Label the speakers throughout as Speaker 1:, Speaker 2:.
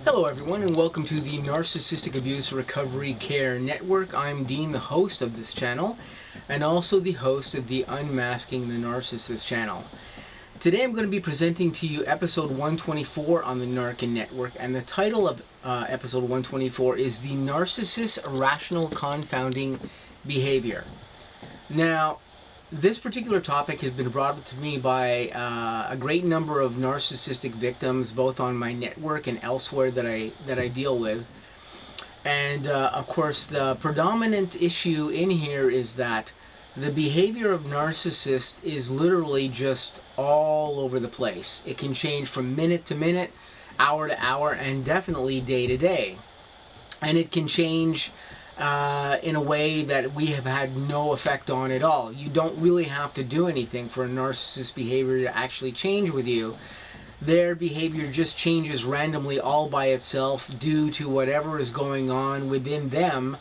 Speaker 1: Hello everyone, and welcome to the Narcissistic Abuse Recovery Care Network. I'm Dean, the host of this channel, and also the host of the Unmasking the Narcissist channel. Today I'm going to be presenting to you episode 124 on the N.A.R.C.N network, and the title of episode 124 is the Narcissists Irrational Confounding Behavior. Now, this particular topic has been brought up to me by a great number of narcissistic victims, both on my network and elsewhere that I deal with. And of course, the predominant issue in here is that the behavior of narcissists is literally just all over the place. It can change from minute to minute, hour to hour, and definitely day to day. And it can change in a way that we have had no effect on at all. You don't really have to do anything for a narcissist behavior to actually change with you. Their behavior just changes randomly all by itself due to whatever is going on within them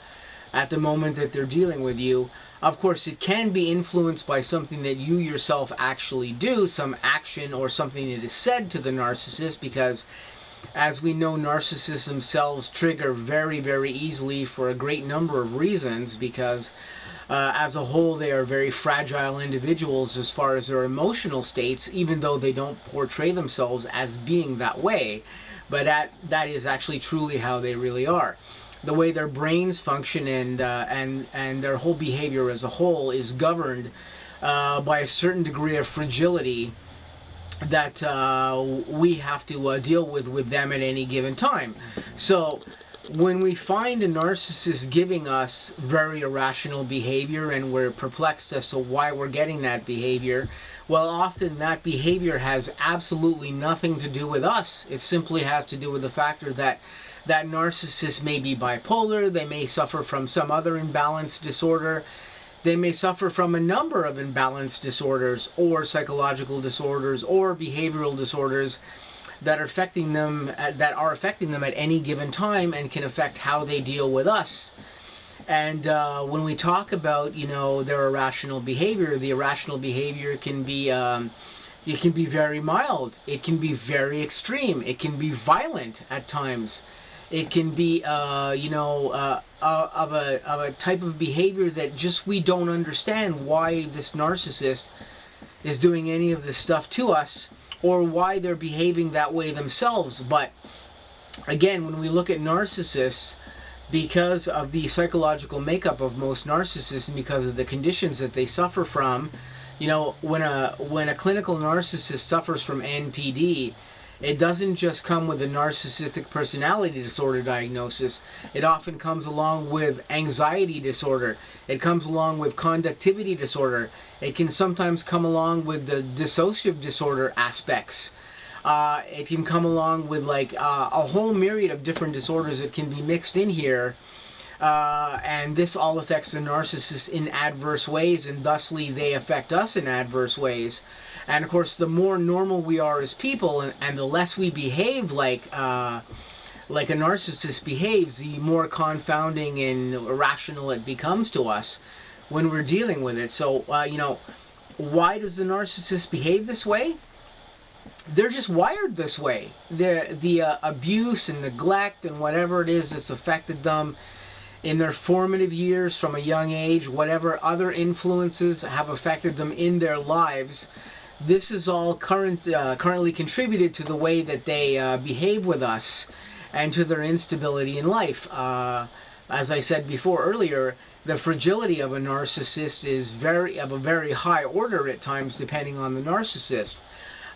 Speaker 1: at the moment that they're dealing with you. Of course, it can be influenced by something that you yourself actually do, some action or something that is said to the narcissist, because as we know, narcissists themselves trigger very, very easily for a great number of reasons, because as a whole they are very fragile individuals as far as their emotional states, even though they don't portray themselves as being that way. But that is actually truly how they really are. The way their brains function and their whole behavior as a whole is governed by a certain degree of fragility that we have to deal with them at any given time. So when we find a narcissist giving us very irrational behavior and we're perplexed as to why we're getting that behavior, well, often that behavior has absolutely nothing to do with us. It simply has to do with the factor that that narcissist may be bipolar, they may suffer from some other imbalance disorder, they may suffer from a number of imbalanced disorders or psychological disorders or behavioral disorders that are affecting them at any given time and can affect how they deal with us. And when we talk about, their irrational behavior, the irrational behavior can be it can be very mild, it can be very extreme, it can be violent at times. It can be, of a type of behavior that just we don't understand why this narcissist is doing any of this stuff to us, or why they're behaving that way themselves. But again, when we look at narcissists, because of the psychological makeup of most narcissists and because of the conditions that they suffer from, when a clinical narcissist suffers from NPD, it doesn't just come with a narcissistic personality disorder diagnosis. It often comes along with anxiety disorder. It comes along with conductivity disorder. It can sometimes come along with the dissociative disorder aspects. It can come along with a whole myriad of different disorders that can be mixed in here. And this all affects the narcissist in adverse ways, and thusly they affect us in adverse ways. And of course, the more normal we are as people, and the less we behave like a narcissist behaves, the more confounding and irrational it becomes to us when we're dealing with it. So, why does the narcissist behave this way? They're just wired this way. The abuse and neglect and whatever it is that's affected them in their formative years from a young age, whatever other influences have affected them in their lives, this is all currently contributed to the way that they behave with us and to their instability in life. As I said before earlier, the fragility of a narcissist is of a very high order at times, depending on the narcissist.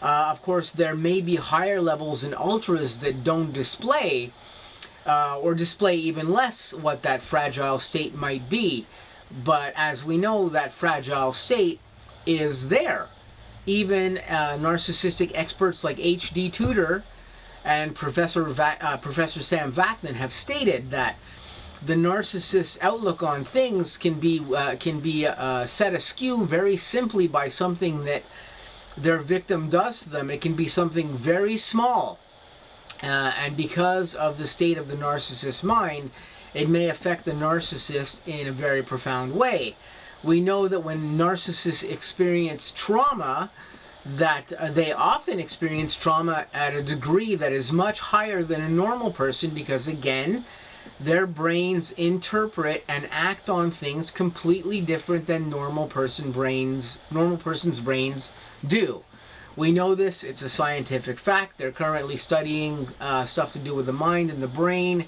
Speaker 1: Of course, there may be higher levels in ultras that don't display or display even less what that fragile state might be. But as we know, that fragile state is there. Even narcissistic experts like H.D. Tudor and Professor Sam Vaknin have stated that the narcissist's outlook on things can be set askew very simply by something that their victim does to them. It can be something very small. And because of the state of the narcissist's mind, it may affect the narcissist in a very profound way. We know that when narcissists experience trauma, that they often experience trauma at a degree that is much higher than a normal person, because again, their brains interpret and act on things completely different than normal person's brains do. We know this, it's a scientific fact. They're currently studying stuff to do with the mind and the brain,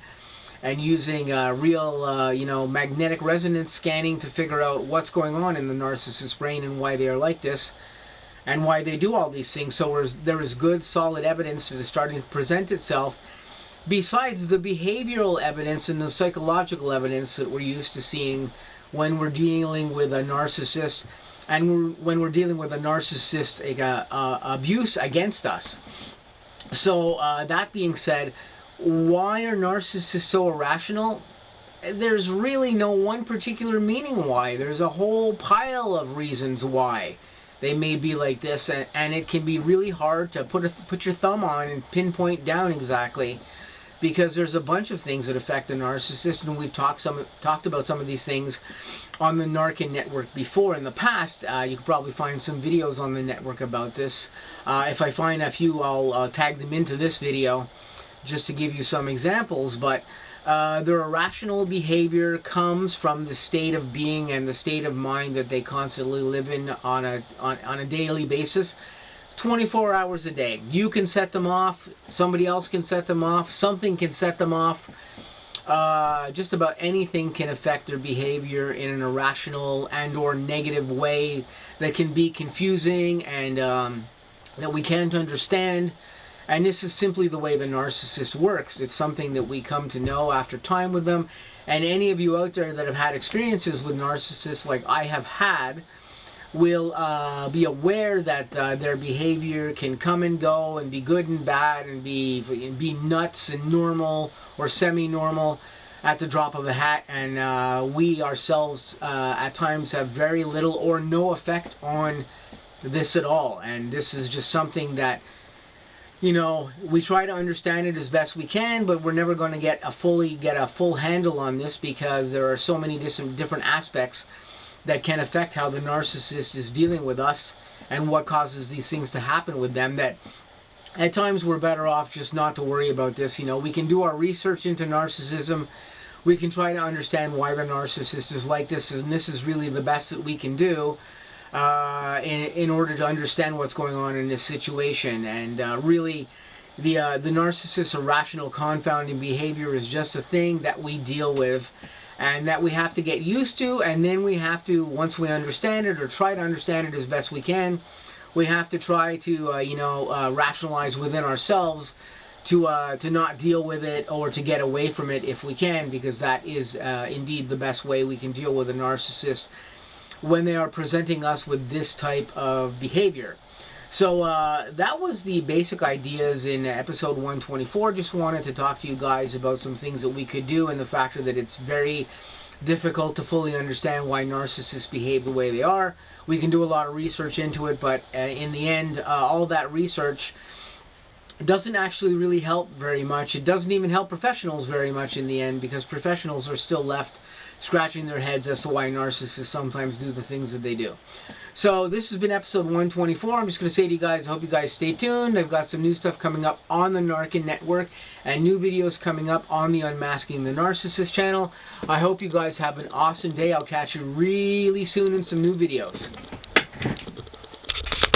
Speaker 1: and using real magnetic resonance scanning to figure out what's going on in the narcissist's brain and why they are like this, and why they do all these things. So there is good, solid evidence that is starting to present itself, besides the behavioral evidence and the psychological evidence that we're used to seeing when we're dealing with a narcissist, and when we're dealing with a narcissist abuse against us. So that being said, why are narcissists so irrational? There's really no one particular meaning why. There's a whole pile of reasons why they may be like this, and it can be really hard to put your thumb on and pinpoint down exactly, because there's a bunch of things that affect the narcissist, and we've talked about some of these things on the N.A.R.C.N network before in the past. You could probably find some videos on the network about this. If I find a few, I'll tag them into this video just to give you some examples. But their irrational behavior comes from the state of being and the state of mind that they constantly live in on a daily basis, 24 hours a day. You can set them off, somebody else can set them off, something can set them off. Just about anything can affect their behavior in an irrational and or negative way that can be confusing and that we can't understand. And this is simply the way the narcissist works. It's something that we come to know after time with them. And any of you out there that have had experiences with narcissists like I have had will be aware that their behavior can come and go and be good and bad and be nuts and normal or semi-normal at the drop of a hat. And we ourselves at times have very little or no effect on this at all. And this is just something that, you know, we try to understand it as best we can, but we're never going to get a full handle on this, because there are so many different aspects that can affect how the narcissist is dealing with us and what causes these things to happen with them, that at times we're better off just not to worry about this. You know, we can do our research into narcissism. We can try to understand why the narcissist is like this, and this is really the best that we can do in order to understand what's going on in this situation. And really, the narcissist's irrational confounding behavior is just a thing that we deal with, and that we have to get used to, and then we have to, once we understand it, or try to understand it as best we can, we have to try to rationalize within ourselves to not deal with it, or to get away from it if we can, because that is indeed the best way we can deal with a narcissist when they are presenting us with this type of behavior. So that was the basic ideas in episode 124. Just wanted to talk to you guys about some things that we could do, and the factor that it's very difficult to fully understand why narcissists behave the way they are. We can do a lot of research into it, but in the end, all that research doesn't actually really help very much. It doesn't even help professionals very much in the end, because professionals are still left scratching their heads as to why narcissists sometimes do the things that they do. So this has been episode 124. I'm just going to say to you guys, I hope you guys stay tuned. I've got some new stuff coming up on the N.A.R.C.N network, and new videos coming up on the Unmasking the Narcissist channel. I hope you guys have an awesome day. I'll catch you really soon in some new videos.